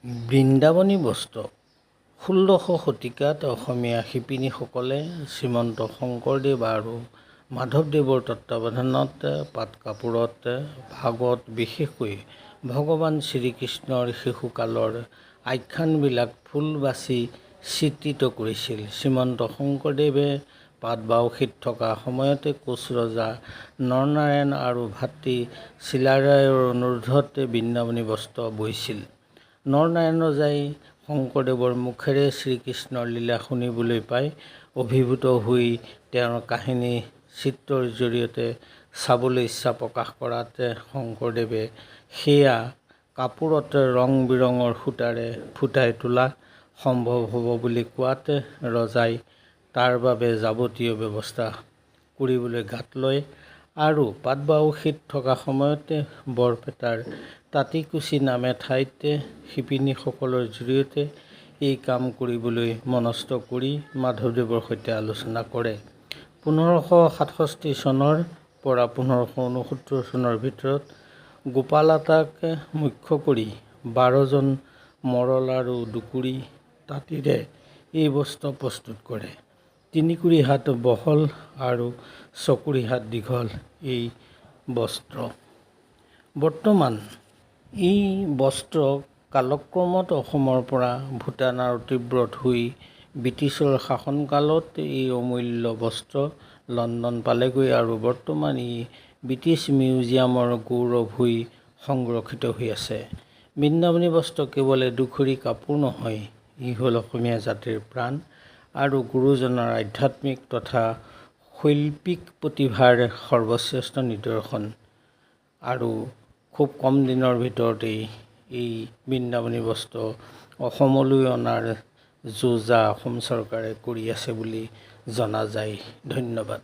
বৃন্দাবনী বস্ত্ৰ ১৬০০ শতিকাত অসমীয়া শিপিনীসকলে শ্ৰীমন্ত শংকৰদেৱ আৰু মাধৱদেৱৰ তত্ত্বাৱধানত পাট কাপোৰত ভাগৱত বিশেষকৈ ভগৱান শ্ৰীকৃষ্ণৰ শিশুকালৰ আখ্যানবিলাক ফুল বাছি চিত্ৰিত কৰিছিল। শ্ৰীমন্ত শংকৰদেৱে পাটবাউসীত থকা সময়তে কোচ ৰজা নৰনাৰায়ণ আৰু ভাতৃ চিলাৰায়ৰ অনুৰোধত বৃন্দাবনী বস্ত্ৰ বৈছিল। নৰনাৰায়ণ ৰজাই শংকৰদেৱৰ মুখেৰে শ্ৰীকৃষ্ণৰ লীলা শুনিবলৈ পাই অভিভূত হৈ তেওঁৰ কাহিনী চিত্ৰৰ জৰিয়তে চাবলৈ ইচ্ছা প্ৰকাশ কৰাত শংকৰদেৱে সেয়া কাপোৰত ৰং বিৰঙৰ সূতাৰে ফুটাই তোলা সম্ভৱ হ'ব বুলি কোৱাত ৰজাই তাৰ বাবে যাৱতীয় ব্যৱস্থা কৰিবলৈ গাত লয় আৰু পাটবাউসীত থকা সময়তে বৰপেটাৰ তাঁতীকুছি নামে ঠাইত শিপিনীসকলৰ জৰিয়তে এই কাম কৰিবলৈ মনস্থ কৰি মাধৱদেৱৰ সৈতে আলোচনা কৰে। ১৫৬৭ চনৰ পৰা ১৫৬৯ চনৰ ভিতৰত গোপালাতাক মুখ্য কৰি ১২জন মৰল আৰু দুকুৰি তাঁতীৰে এই বস্ত্ৰ প্ৰস্তুত কৰে। ৩ কুৰি হাত বহল আৰু ৬ কুৰি হাত দীঘল এই বস্ত্ৰ। বৰ্তমান এই বস্ত্ৰ কালক্ৰমত অসমৰ পৰা ভূটান আৰু তিব্বত হৈ ব্ৰিটিছৰ শাসনকালত এই অমূল্য বস্ত্ৰ লণ্ডন পালেগৈ আৰু বৰ্তমান ই ব্ৰিটিছ মিউজিয়ামৰ গৌৰৱ হৈ সংৰক্ষিত হৈ আছে। বৃন্দাবনী বস্ত্ৰ কেৱল এডোখৰী কাপোৰ নহয়, ই হ'ল অসমীয়া জাতিৰ প্ৰাণ আৰু গুৰুজনাৰ আধ্যাত্মিক তথা শৈল্পিক প্ৰতিভাৰ সৰ্বশ্ৰেষ্ঠ নিদৰ্শন। আৰু খুব কম দিনৰ ভিতৰতেই এই বৃন্দাবনী বস্ত্ৰ অসমলৈ অনাৰ যো জা অসম চৰকাৰে কৰি আছে বুলি জনা যায়। ধন্যবাদ।